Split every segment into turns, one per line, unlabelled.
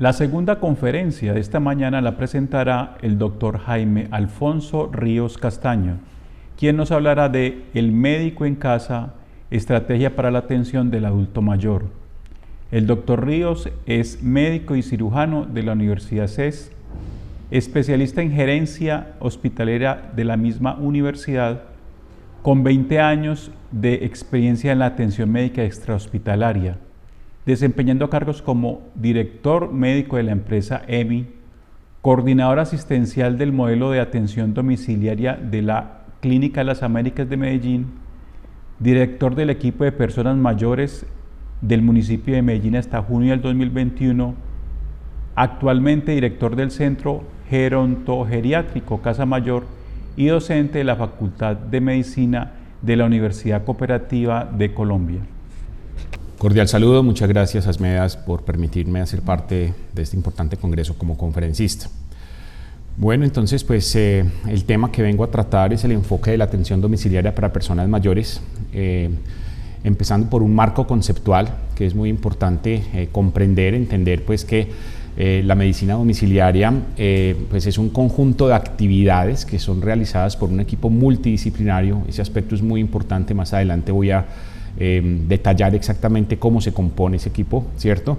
La segunda conferencia de esta mañana la presentará el doctor Jaime Alfonso Ríos Castaño, quien nos hablará de El médico en casa, estrategia para la atención del adulto mayor. El doctor Ríos es médico y cirujano de la Universidad CES, especialista en gerencia hospitalera de la misma universidad, con 20 años de experiencia en la atención médica extrahospitalaria, desempeñando cargos como director médico de la empresa EMI, coordinador asistencial del modelo de atención domiciliaria de la Clínica Las Américas de Medellín, director del equipo de personas mayores del municipio de Medellín hasta junio del 2021, actualmente director del Centro Gerontogeriátrico Casa Mayor y docente de la Facultad de Medicina de la Universidad Cooperativa de Colombia.
Cordial saludo, muchas gracias Asmedas por permitirme hacer parte de este importante congreso como conferencista. Bueno, entonces pues el tema que vengo a tratar es el enfoque de la atención domiciliaria para personas mayores, empezando por un marco conceptual que es muy importante comprender, entender pues que la medicina domiciliaria pues es un conjunto de actividades que son realizadas por un equipo multidisciplinario. Ese aspecto es muy importante, más adelante voy a detallar exactamente cómo se compone ese equipo, ¿cierto?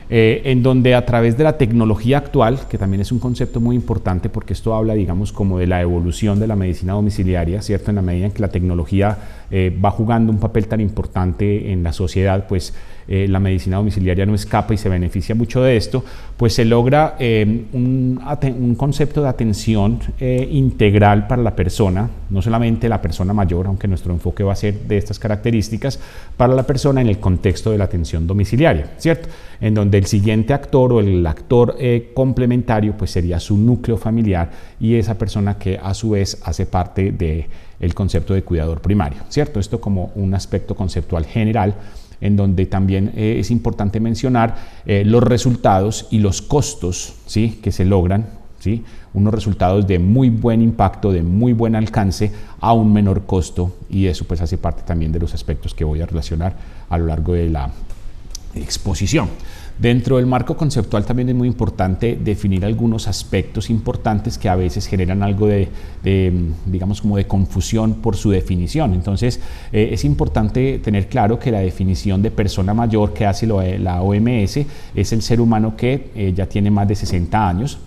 En donde a través de la tecnología actual, que también es un concepto muy importante porque esto habla, digamos, como de la evolución de la medicina domiciliaria, ¿cierto? En la medida en que la tecnología va jugando un papel tan importante en la sociedad, pues la medicina domiciliaria no escapa y se beneficia mucho de esto, pues se logra un concepto de atención integral para la persona, no solamente la persona mayor, aunque nuestro enfoque va a ser de estas características, para la persona en el contexto de la atención domiciliaria, ¿cierto? En donde el siguiente actor o el actor complementario pues sería su núcleo familiar y esa persona que a su vez hace parte del concepto de cuidador primario, ¿cierto? Esto como un aspecto conceptual general, en donde también es importante mencionar los resultados y los costos, ¿sí?, que se logran, ¿sí?, unos resultados de muy buen impacto, de muy buen alcance a un menor costo, y eso pues hace parte también de los aspectos que voy a relacionar a lo largo de la exposición. Dentro del marco conceptual también es muy importante definir algunos aspectos importantes que a veces generan algo digamos, como de confusión por su definición. Entonces, es importante tener claro que la definición de persona mayor que hace la OMS es el ser humano que ya tiene más de 60 años.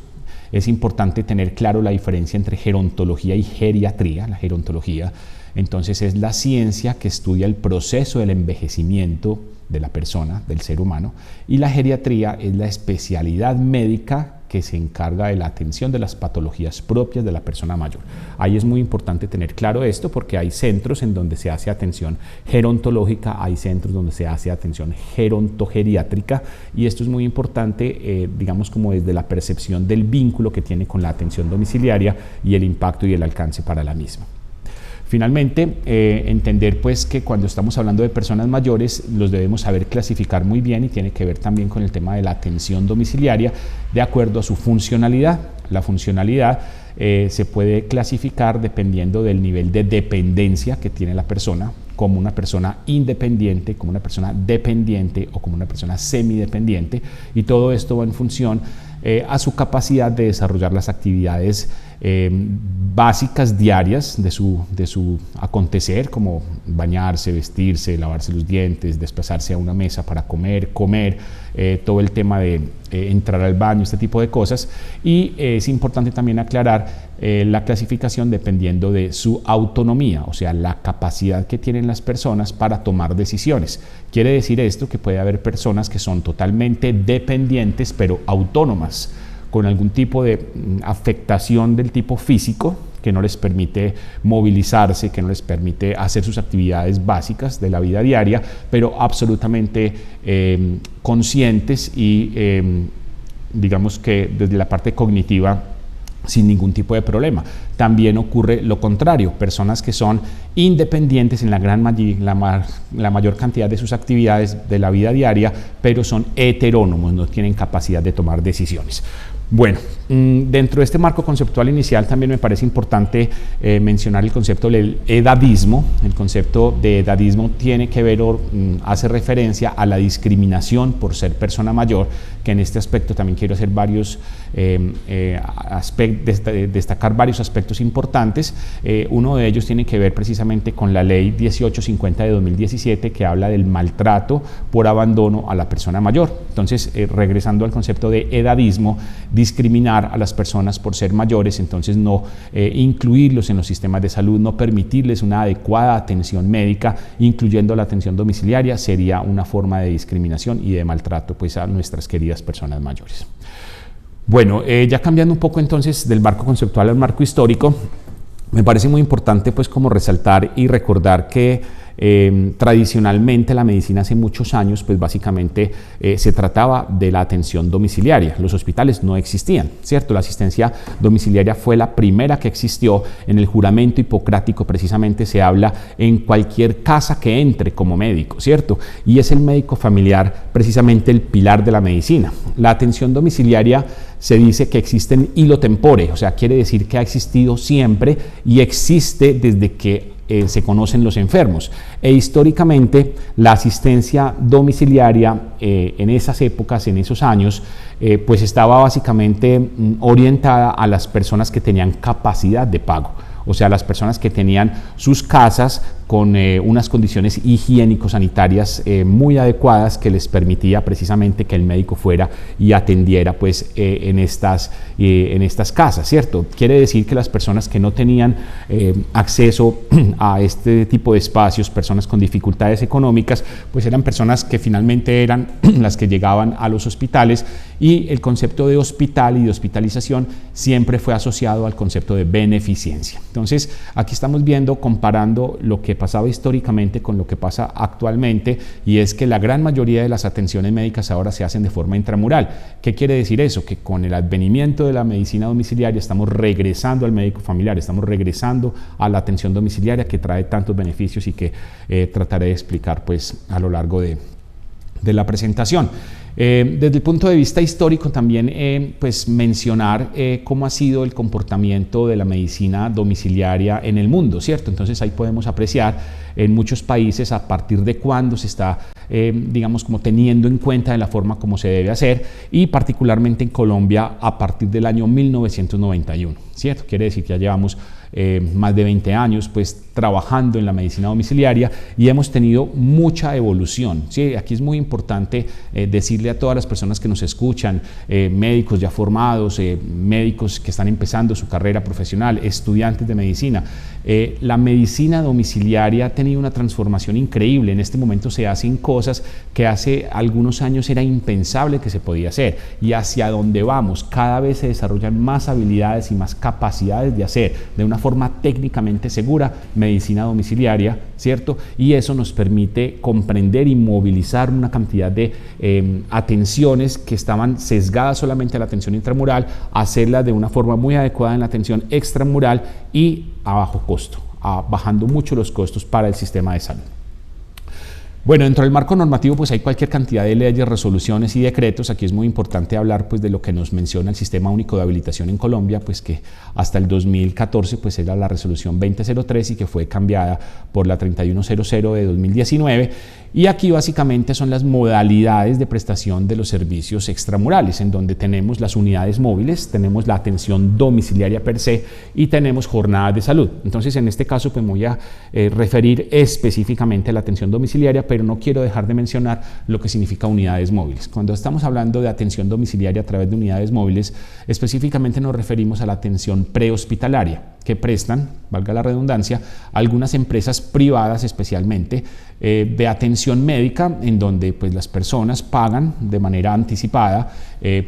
Es importante tener claro la diferencia entre gerontología y geriatría. La gerontología, entonces, es la ciencia que estudia el proceso del envejecimiento de la persona, del ser humano, y la geriatría es la especialidad médica que se encarga de la atención de las patologías propias de la persona mayor. Ahí es muy importante tener claro esto porque hay centros en donde se hace atención gerontológica, hay centros donde se hace atención gerontogeriátrica, y esto es muy importante, digamos, como desde la percepción del vínculo que tiene con la atención domiciliaria y el impacto y el alcance para la misma. Finalmente, entender pues que cuando estamos hablando de personas mayores los debemos saber clasificar muy bien, y tiene que ver también con el tema de la atención domiciliaria de acuerdo a su funcionalidad. La funcionalidad se puede clasificar dependiendo del nivel de dependencia que tiene la persona, como una persona independiente, como una persona dependiente o como una persona semidependiente, y todo esto va en función a su capacidad de desarrollar las actividades básicas diarias de su acontecer, como bañarse, vestirse, lavarse los dientes, desplazarse a una mesa para comer, todo el tema de entrar al baño, este tipo de cosas. Y es importante también aclarar la clasificación dependiendo de su autonomía, o sea, la capacidad que tienen las personas para tomar decisiones. Quiere decir esto que puede haber personas que son totalmente dependientes pero autónomas, con algún tipo de afectación del tipo físico que no les permite movilizarse, que no les permite hacer sus actividades básicas de la vida diaria, pero absolutamente conscientes y digamos que desde la parte cognitiva sin ningún tipo de problema. También ocurre lo contrario, personas que son independientes en la mayor cantidad de sus actividades de la vida diaria, pero son heterónomos, no tienen capacidad de tomar decisiones. Bueno, dentro de este marco conceptual inicial también me parece importante mencionar el concepto del edadismo. El concepto de edadismo tiene que ver o hace referencia a la discriminación por ser persona mayor, que en este aspecto también quiero hacer destacar varios aspectos importantes. Uno de ellos tiene que ver precisamente con la ley 1850 de 2017, que habla del maltrato por abandono a la persona mayor. Entonces, regresando al concepto de edadismo, discriminar a las personas por ser mayores, entonces no incluirlos en los sistemas de salud, no permitirles una adecuada atención médica, incluyendo la atención domiciliaria, sería una forma de discriminación y de maltrato pues, a nuestras queridas personas mayores. Bueno, ya cambiando un poco entonces del marco conceptual al marco histórico, me parece muy importante pues como resaltar y recordar que tradicionalmente la medicina hace muchos años pues básicamente se trataba de la atención domiciliaria. Los hospitales no existían, ¿cierto? La asistencia domiciliaria fue la primera que existió. En el juramento hipocrático precisamente se habla en cualquier casa que entre como médico, ¿cierto? Y es el médico familiar precisamente el pilar de la medicina. La atención domiciliaria se dice que existe en illo tempore, o sea, quiere decir que ha existido siempre y existe desde que se conocen los enfermos. E históricamente la asistencia domiciliaria en esas épocas, en esos años, pues estaba básicamente orientada a las personas que tenían capacidad de pago. O sea, las personas que tenían sus casas con unas condiciones higiénico-sanitarias muy adecuadas que les permitía precisamente que el médico fuera y atendiera pues, en estas casas, ¿cierto? Quiere decir que las personas que no tenían acceso a este tipo de espacios, personas con dificultades económicas, pues eran personas que finalmente eran las que llegaban a los hospitales, y el concepto de hospital y de hospitalización siempre fue asociado al concepto de beneficencia. Entonces, aquí estamos viendo, comparando lo que pasaba históricamente con lo que pasa actualmente, y es que la gran mayoría de las atenciones médicas ahora se hacen de forma intramural. ¿Qué quiere decir eso? Que con el advenimiento de la medicina domiciliaria estamos regresando al médico familiar, estamos regresando a la atención domiciliaria que trae tantos beneficios y que trataré de explicar pues, a lo largo de la presentación. Desde el punto de vista histórico también pues mencionar cómo ha sido el comportamiento de la medicina domiciliaria en el mundo, ¿cierto? Entonces ahí podemos apreciar en muchos países a partir de cuándo se está digamos como teniendo en cuenta de la forma como se debe hacer, y particularmente en Colombia a partir del año 1991, ¿cierto? Quiere decir que ya llevamos más de 20 años pues trabajando en la medicina domiciliaria y hemos tenido mucha evolución, ¿sí? Aquí es muy importante decirle a todas las personas que nos escuchan, médicos ya formados, médicos que están empezando su carrera profesional, estudiantes de medicina, la medicina domiciliaria ha tenido una transformación increíble. En este momento se hacen cosas que hace algunos años era impensable que se podía hacer, y hacia donde vamos cada vez se desarrollan más habilidades y más capacidades de hacer de una forma técnicamente segura medicina domiciliaria, ¿cierto? Y eso nos permite comprender y movilizar una cantidad de atenciones que estaban sesgadas solamente a la atención intramural, hacerlas de una forma muy adecuada en la atención extramural y a bajo costo, bajando mucho los costos para el sistema de salud. Bueno, dentro del marco normativo pues hay cualquier cantidad de leyes, resoluciones y decretos. Aquí es muy importante hablar pues de lo que nos menciona el Sistema Único de Habilitación en Colombia, pues que hasta el 2014 pues era la resolución 2003 y que fue cambiada por la 3100 de 2019. Y aquí básicamente son las modalidades de prestación de los servicios extramurales, en donde tenemos las unidades móviles, tenemos la atención domiciliaria per se y tenemos jornadas de salud. Entonces, en este caso, pues me voy a referir específicamente a la atención domiciliaria, pero no quiero dejar de mencionar lo que significa unidades móviles. Cuando estamos hablando de atención domiciliaria a través de unidades móviles, específicamente nos referimos a la atención prehospitalaria, que prestan, valga la redundancia, algunas empresas privadas especialmente de atención médica, en donde pues las personas pagan de manera anticipada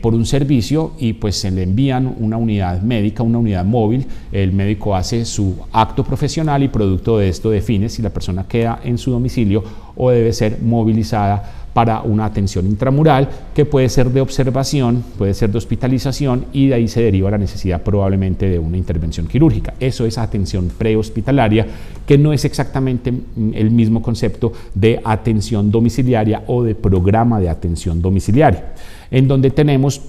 por un servicio y pues se le envían una unidad médica, una unidad móvil. El médico hace su acto profesional y producto de esto define si la persona queda en su domicilio o debe ser movilizada para una atención intramural, que puede ser de observación, puede ser de hospitalización, y de ahí se deriva la necesidad probablemente de una intervención quirúrgica. Eso es atención prehospitalaria, que no es exactamente el mismo concepto de atención domiciliaria o de programa de atención domiciliaria, en donde tenemos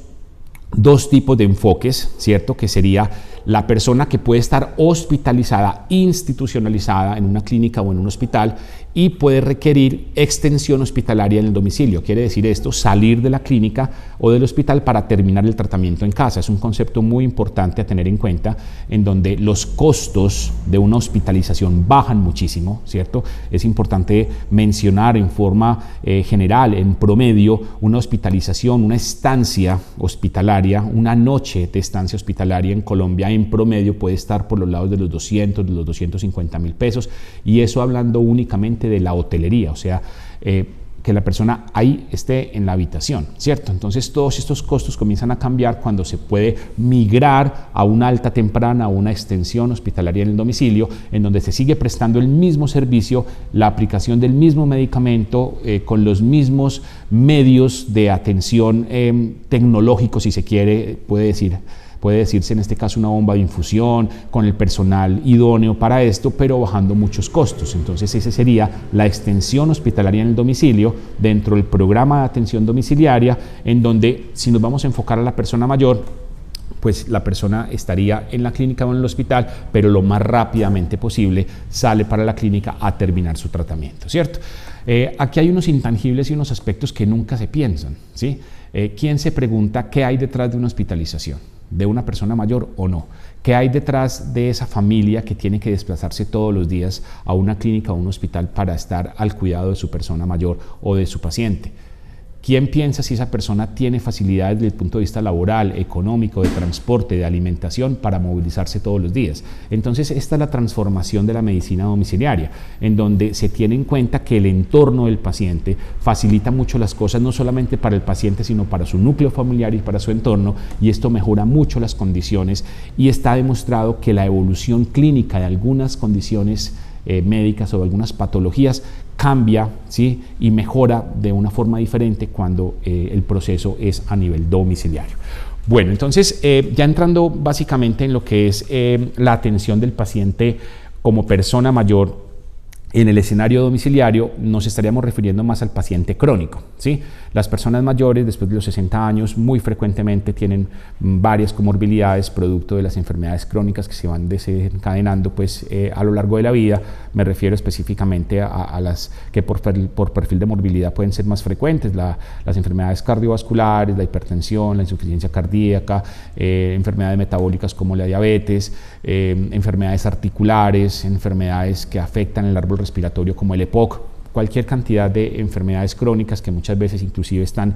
dos tipos de enfoques, ¿cierto? Que sería la persona que puede estar hospitalizada, institucionalizada en una clínica o en un hospital y puede requerir extensión hospitalaria en el domicilio. Quiere decir esto, salir de la clínica o del hospital para terminar el tratamiento en casa. Es un concepto muy importante a tener en cuenta, en donde los costos de una hospitalización bajan muchísimo, ¿cierto? Es importante mencionar en forma general, en promedio, una hospitalización, una estancia hospitalaria, una noche de estancia hospitalaria en Colombia en promedio puede estar por los lados de los 200, de los 250.000 pesos, y eso hablando únicamente de la hotelería, o sea, que la persona ahí esté en la habitación, ¿cierto? Entonces todos estos costos comienzan a cambiar cuando se puede migrar a una alta temprana o una extensión hospitalaria en el domicilio, en donde se sigue prestando el mismo servicio, la aplicación del mismo medicamento, con los mismos medios de atención tecnológicos, si se quiere, puede decirse en este caso una bomba de infusión, con el personal idóneo para esto, pero bajando muchos costos. Entonces esa sería la extensión hospitalaria en el domicilio dentro del programa de atención domiciliaria, en donde si nos vamos a enfocar a la persona mayor, pues la persona estaría en la clínica o en el hospital, pero lo más rápidamente posible sale para la clínica a terminar su tratamiento, ¿cierto? Aquí hay unos intangibles y unos aspectos que nunca se piensan, ¿sí? ¿Quién se pregunta qué hay detrás de una hospitalización? ¿De una persona mayor o no? ¿Qué hay detrás de esa familia que tiene que desplazarse todos los días a una clínica o un hospital para estar al cuidado de su persona mayor o de su paciente? ¿Quién piensa si esa persona tiene facilidades desde el punto de vista laboral, económico, de transporte, de alimentación para movilizarse todos los días? Entonces esta es la transformación de la medicina domiciliaria, en donde se tiene en cuenta que el entorno del paciente facilita mucho las cosas, no solamente para el paciente, sino para su núcleo familiar y para su entorno, y esto mejora mucho las condiciones, y está demostrado que la evolución clínica de algunas condiciones médicas o de algunas patologías cambia, ¿sí? Y mejora de una forma diferente cuando el proceso es a nivel domiciliario. Bueno, entonces ya entrando básicamente en lo que es la atención del paciente como persona mayor en el escenario domiciliario, nos estaríamos refiriendo más al paciente crónico, ¿sí? Las personas mayores después de los 60 años muy frecuentemente tienen varias comorbilidades producto de las enfermedades crónicas que se van desencadenando pues, a lo largo de la vida. Me refiero específicamente a las que por perfil de morbilidad pueden ser más frecuentes, las enfermedades cardiovasculares, la hipertensión, la insuficiencia cardíaca, enfermedades metabólicas como la diabetes, enfermedades articulares, enfermedades que afectan el árbol respiratorio como el EPOC, cualquier cantidad de enfermedades crónicas que muchas veces inclusive están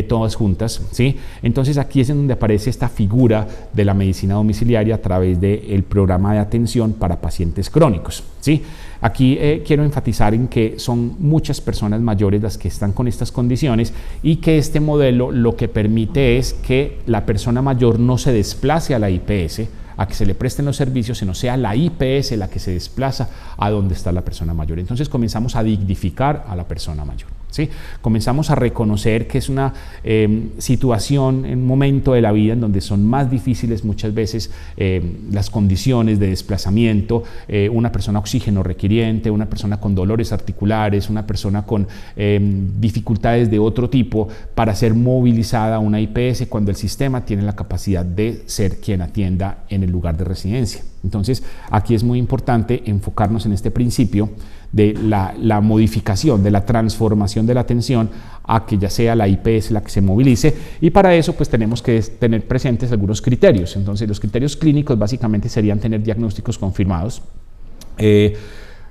todas juntas, ¿sí? Entonces aquí es en donde aparece esta figura de la medicina domiciliaria a través del programa de atención para pacientes crónicos, ¿sí? Aquí quiero enfatizar en que son muchas personas mayores las que están con estas condiciones y que este modelo lo que permite es que la persona mayor no se desplace a la IPS, a que se le presten los servicios, sino sea la IPS la que se desplaza a donde está la persona mayor. Entonces comenzamos a dignificar a la persona mayor, ¿sí? Comenzamos a reconocer que es una situación, un momento de la vida en donde son más difíciles muchas veces las condiciones de desplazamiento, una persona oxígeno requiriente, una persona con dolores articulares, una persona con dificultades de otro tipo para ser movilizada a una IPS cuando el sistema tiene la capacidad de ser quien atienda en el lugar de residencia. Entonces aquí es muy importante enfocarnos en este principio de la modificación, de la transformación de la atención a que ya sea la IPS la que se movilice, y para eso pues tenemos que tener presentes algunos criterios. Entonces los criterios clínicos básicamente serían tener diagnósticos confirmados.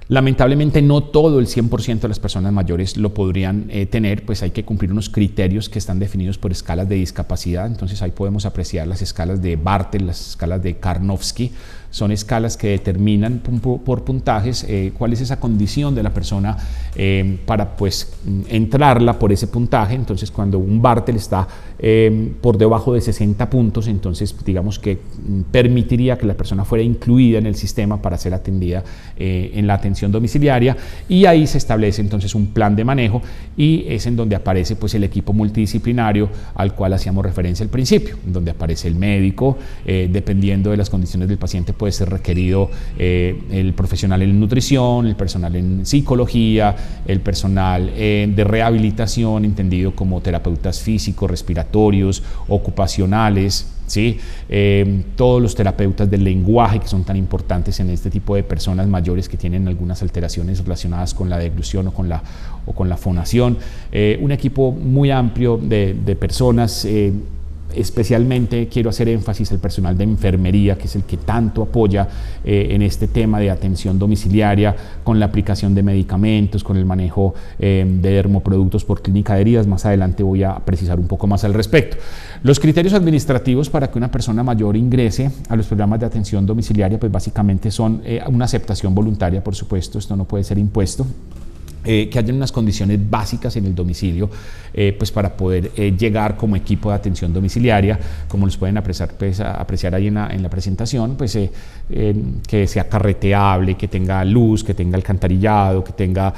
Lamentablemente no todo el 100% de las personas mayores lo podrían tener, pues hay que cumplir unos criterios que están definidos por escalas de discapacidad. Entonces ahí podemos apreciar las escalas de Bartel, las escalas de Karnofsky. Son escalas que determinan por puntajes cuál es esa condición de la persona para pues entrarla por ese puntaje. Entonces cuando un Bartel está por debajo de 60 puntos, entonces digamos que permitiría que la persona fuera incluida en el sistema para ser atendida en la atención domiciliaria, y ahí se establece entonces un plan de manejo, y es en donde aparece pues el equipo multidisciplinario al cual hacíamos referencia al principio, en donde aparece el médico, dependiendo de las condiciones del paciente puede ser requerido el profesional en nutrición, el personal en psicología, el personal de rehabilitación, entendido como terapeutas físicos, respiratorios, ocupacionales, ¿sí? Todos los terapeutas del lenguaje, que son tan importantes en este tipo de personas mayores que tienen algunas alteraciones relacionadas con la deglución o con la fonación. Un equipo muy amplio de personas. Especialmente quiero hacer énfasis al personal de enfermería, que es el que tanto apoya en este tema de atención domiciliaria, con la aplicación de medicamentos, con el manejo de dermoproductos por clínica de heridas. Más adelante voy a precisar un poco más al respecto. Los criterios administrativos para que una persona mayor ingrese a los programas de atención domiciliaria, pues básicamente son una aceptación voluntaria, por supuesto, esto no puede ser impuesto. Que hayan unas condiciones básicas en el domicilio, pues para poder llegar como equipo de atención domiciliaria, como los pueden apreciar ahí en la presentación, pues que sea carreteable, que tenga luz, que tenga alcantarillado, que tenga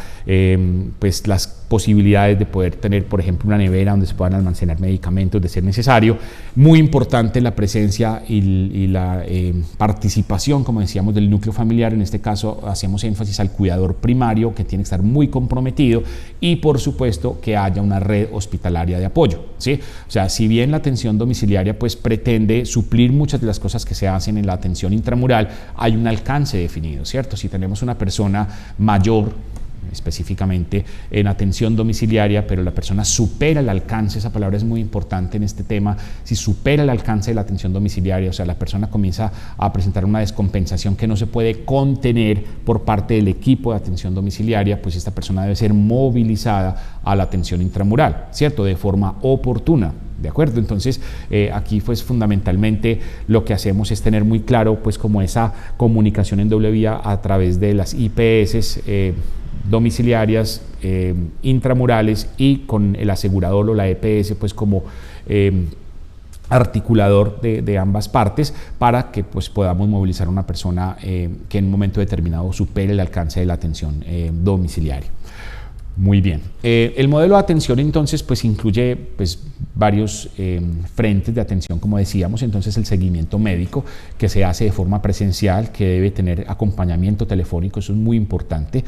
pues las posibilidades de poder tener, por ejemplo, una nevera donde se puedan almacenar medicamentos de ser necesario. Muy importante la presencia y la participación, como decíamos, del núcleo familiar. En este caso hacemos énfasis al cuidador primario, que tiene que estar muy comprometido, y por supuesto que haya una red hospitalaria de apoyo, ¿sí? O sea, si bien la atención domiciliaria pues pretende suplir muchas de las cosas que se hacen en la atención intramural, hay un alcance definido, ¿cierto? Si tenemos una persona mayor, específicamente en atención domiciliaria, pero la persona supera el alcance, esa palabra es muy importante en este tema, si supera el alcance de la atención domiciliaria, o sea, la persona comienza a presentar una descompensación que no se puede contener por parte del equipo de atención domiciliaria, pues esta persona debe ser movilizada a la atención intramural, ¿cierto? De forma oportuna. ¿De acuerdo? Entonces, aquí pues fundamentalmente lo que hacemos es tener muy claro pues como esa comunicación en doble vía a través de las IPS domiciliarias, intramurales, y con el asegurador o la EPS pues como articulador de ambas partes, para que pues podamos movilizar a una persona que en un momento determinado supere el alcance de la atención domiciliaria. Muy bien. El modelo de atención entonces pues incluye pues varios frentes de atención, como decíamos. Entonces el seguimiento médico, que se hace de forma presencial, que debe tener acompañamiento telefónico, eso es muy importante.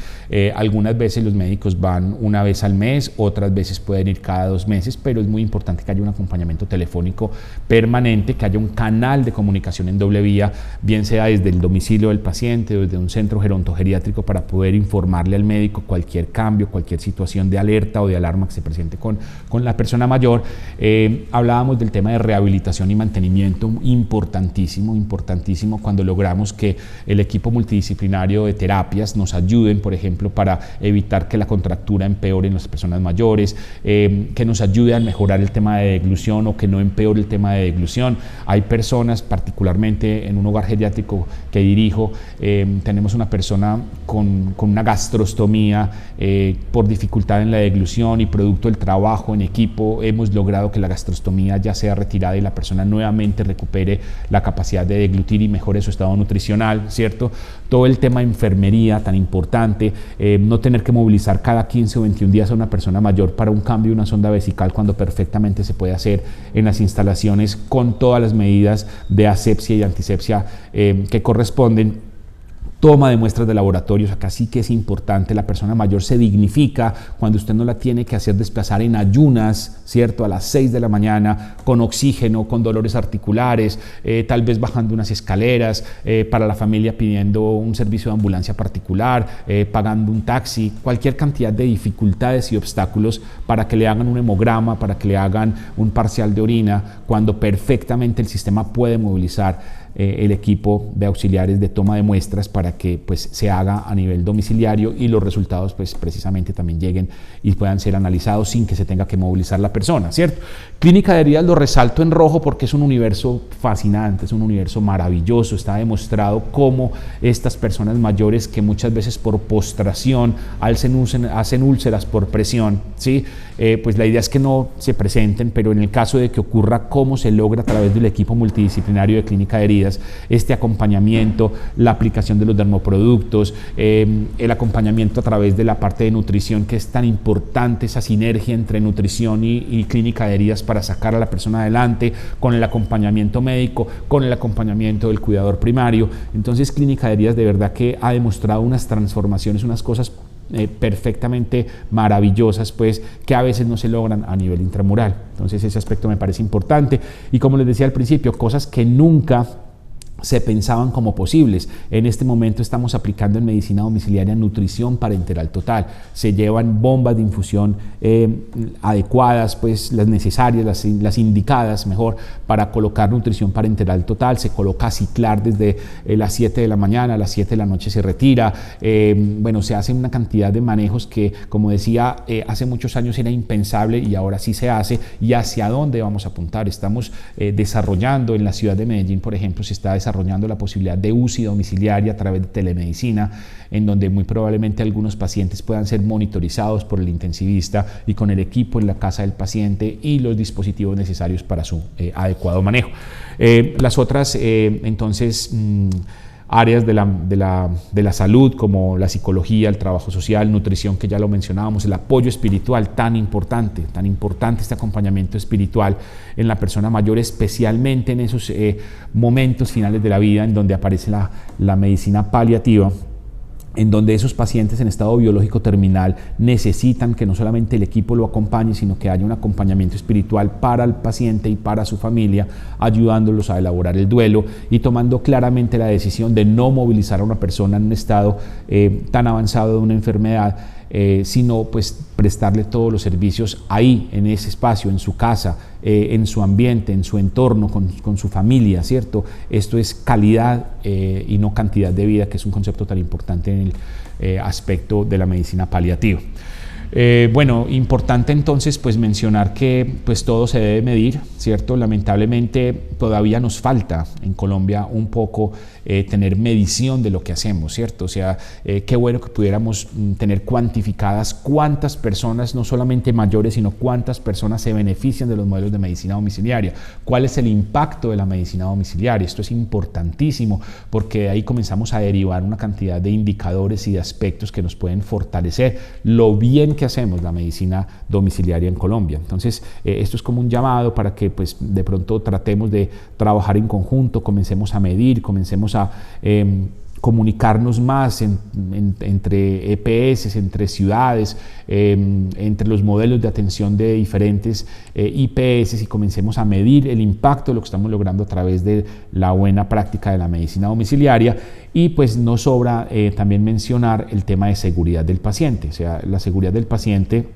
Algunas veces los médicos van una vez al mes, otras veces pueden ir cada 2 meses, pero es muy importante que haya un acompañamiento telefónico permanente, que haya un canal de comunicación en doble vía, bien sea desde el domicilio del paciente o desde un centro gerontogeriátrico, para poder informarle al médico cualquier cambio, cualquier situación de alerta o de alarma que se presente con la persona mayor. Hablábamos del tema de rehabilitación y mantenimiento, importantísimo, cuando logramos que el equipo multidisciplinario de terapias nos ayuden, por ejemplo, para evitar que la contractura empeore en las personas mayores, que nos ayude a mejorar el tema de deglución o que no empeore el tema de deglución. Hay personas, particularmente en un hogar geriátrico que dirijo, tenemos una persona con una gastrostomía por dificultad en la deglución, y producto del trabajo en equipo hemos logrado que la gastrostomía ya sea retirada y la persona nuevamente recupere la capacidad de deglutir y mejore su estado nutricional, ¿cierto? Todo el tema de enfermería tan importante, no tener que movilizar cada 15 o 21 días a una persona mayor para un cambio de una sonda vesical, cuando perfectamente se puede hacer en las instalaciones con todas las medidas de asepsia y antisepsia que corresponden. Toma de muestras de laboratorios, acá sí que es importante. La persona mayor se dignifica cuando usted no la tiene que hacer desplazar en ayunas, ¿cierto? A las 6 de la mañana, con oxígeno, con dolores articulares, tal vez bajando unas escaleras, para la familia pidiendo un servicio de ambulancia particular, pagando un taxi, cualquier cantidad de dificultades y obstáculos para que le hagan un hemograma, para que le hagan un parcial de orina, cuando perfectamente el sistema puede movilizar el equipo de auxiliares de toma de muestras para que pues se haga a nivel domiciliario y los resultados pues precisamente también lleguen y puedan ser analizados sin que se tenga que movilizar la persona, ¿cierto? Clínica de heridas lo resalto en rojo porque es un universo fascinante, es un universo maravilloso. Está demostrado cómo estas personas mayores, que muchas veces por postración hacen úlceras por presión, ¿sí? Pues la idea es que no se presenten, pero en el caso de que ocurra, cómo se logra a través del equipo multidisciplinario de clínica de heridas días, este acompañamiento, la aplicación de los dermoproductos, el acompañamiento a través de la parte de nutrición, que es tan importante, esa sinergia entre nutrición y clínica de heridas para sacar a la persona adelante, con el acompañamiento médico, con el acompañamiento del cuidador primario. Entonces clínica de heridas de verdad que ha demostrado unas transformaciones, unas cosas perfectamente maravillosas, pues, que a veces no se logran a nivel intramural. Entonces ese aspecto me parece importante, y como les decía al principio, cosas que nunca se pensaban como posibles. En este momento estamos aplicando en medicina domiciliaria nutrición parenteral total. Se llevan bombas de infusión adecuadas, pues las necesarias, las indicadas mejor, para colocar nutrición parenteral total. Se coloca Ciclar desde las 7 de la mañana, a las 7 de la noche se retira. Bueno, se hace una cantidad de manejos que, como decía, hace muchos años era impensable y ahora sí se hace. ¿Y hacia dónde vamos a apuntar? Estamos desarrollando en la ciudad de Medellín, por ejemplo, se está desarrollando la posibilidad de UCI domiciliaria a través de telemedicina, en donde muy probablemente algunos pacientes puedan ser monitorizados por el intensivista y con el equipo en la casa del paciente y los dispositivos necesarios para su adecuado manejo. Las otras, entonces, áreas de la salud, como la psicología, el trabajo social, nutrición, que ya lo mencionábamos, el apoyo espiritual, tan importante este acompañamiento espiritual en la persona mayor, especialmente en esos momentos finales de la vida en donde aparece la medicina paliativa, en donde esos pacientes en estado biológico terminal necesitan que no solamente el equipo lo acompañe, sino que haya un acompañamiento espiritual para el paciente y para su familia, ayudándolos a elaborar el duelo y tomando claramente la decisión de no movilizar a una persona en un estado tan avanzado de una enfermedad, sino pues prestarle todos los servicios ahí, en ese espacio, en su casa, en su ambiente, en su entorno, con su familia, ¿cierto? Esto es calidad y no cantidad de vida, que es un concepto tan importante en el aspecto de la medicina paliativa. Bueno, importante entonces pues mencionar que pues todo se debe medir, ¿cierto? Lamentablemente todavía nos falta en Colombia un poco tener medición de lo que hacemos, ¿cierto? O sea, qué bueno que pudiéramos tener cuantificadas cuántas personas, no solamente mayores, sino cuántas personas se benefician de los modelos de medicina domiciliaria, cuál es el impacto de la medicina domiciliaria. Esto es importantísimo porque de ahí comenzamos a derivar una cantidad de indicadores y de aspectos que nos pueden fortalecer lo bien que hacemos la medicina domiciliaria en Colombia. Entonces, esto es como un llamado para que pues de pronto tratemos de trabajar en conjunto, comencemos a medir, comencemos a comunicarnos más entre EPS, entre ciudades, entre los modelos de atención de diferentes IPS, y comencemos a medir el impacto de lo que estamos logrando a través de la buena práctica de la medicina domiciliaria. Y pues no sobra también mencionar el tema de seguridad del paciente, o sea, la seguridad del paciente,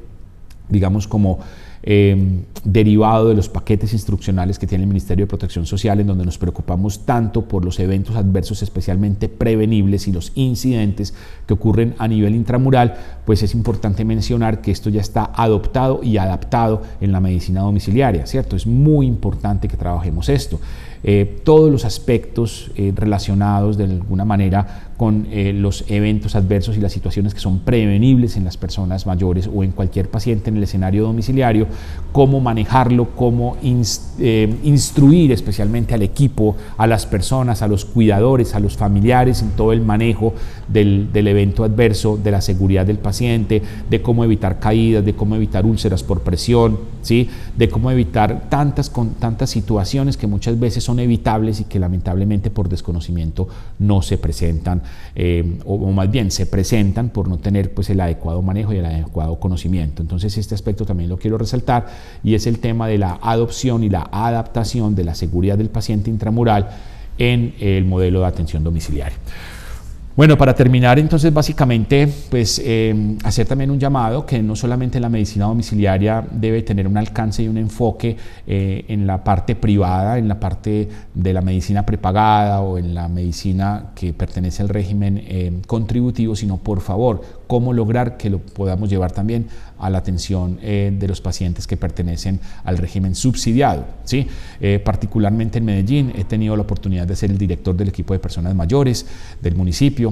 digamos, como derivado de los paquetes instruccionales que tiene el Ministerio de Protección Social, en donde nos preocupamos tanto por los eventos adversos especialmente prevenibles y los incidentes que ocurren a nivel intramural, pues es importante mencionar que esto ya está adoptado y adaptado en la medicina domiciliaria, ¿cierto? Es muy importante que trabajemos esto. Todos los aspectos relacionados de alguna manera con los eventos adversos y las situaciones que son prevenibles en las personas mayores o en cualquier paciente en el escenario domiciliario, cómo manejarlo, cómo instruir especialmente al equipo, a las personas, a los cuidadores, a los familiares en todo el manejo del evento adverso, de la seguridad del paciente, de cómo evitar caídas, de cómo evitar úlceras por presión, ¿sí? De cómo evitar tantas situaciones que muchas veces son evitables y que lamentablemente por desconocimiento no se presentan, o más bien se presentan por no tener pues el adecuado manejo y el adecuado conocimiento. Entonces este aspecto también lo quiero resaltar, y es el tema de la adopción y la adaptación de la seguridad del paciente intramural en el modelo de atención domiciliaria. Bueno, para terminar entonces básicamente pues hacer también un llamado que no solamente la medicina domiciliaria debe tener un alcance y un enfoque en la parte privada, en la parte de la medicina prepagada o en la medicina que pertenece al régimen contributivo, sino por favor, cómo lograr que lo podamos llevar también a la atención de los pacientes que pertenecen al régimen subsidiado, ¿sí? Particularmente en Medellín he tenido la oportunidad de ser el director del equipo de personas mayores del municipio.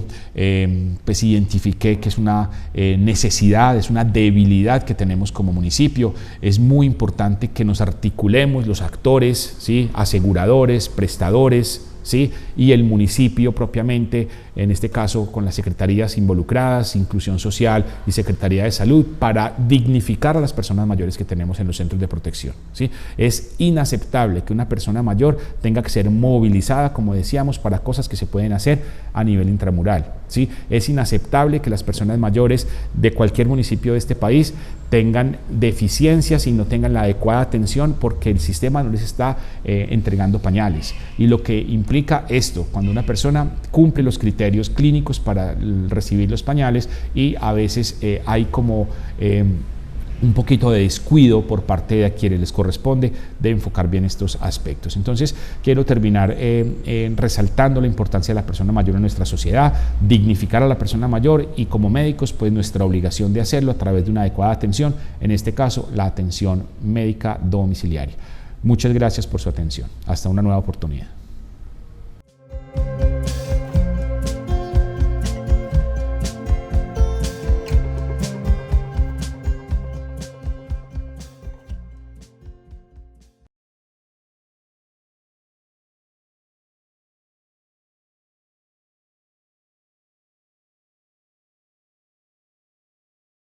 Pues identifiqué que es una necesidad, es una debilidad que tenemos como municipio. Es muy importante que nos articulemos los actores, ¿sí? Aseguradores, prestadores, ¿sí? Y el municipio propiamente, en este caso con las secretarías involucradas, Inclusión Social y Secretaría de Salud, para dignificar a las personas mayores que tenemos en los centros de protección, ¿sí? Es inaceptable que una persona mayor tenga que ser movilizada, como decíamos, para cosas que se pueden hacer a nivel intramural, ¿sí? Es inaceptable que las personas mayores de cualquier municipio de este país tengan deficiencias y no tengan la adecuada atención porque el sistema no les está entregando pañales. Y lo que implica esto, cuando una persona cumple los criterios clínicos para recibir los pañales y a veces hay como un poquito de descuido por parte de quienes les corresponde de enfocar bien estos aspectos. Entonces, quiero terminar resaltando la importancia de la persona mayor en nuestra sociedad, dignificar a la persona mayor y como médicos, pues nuestra obligación de hacerlo a través de una adecuada atención, en este caso, la atención médica domiciliaria. Muchas gracias por su atención. Hasta una nueva oportunidad.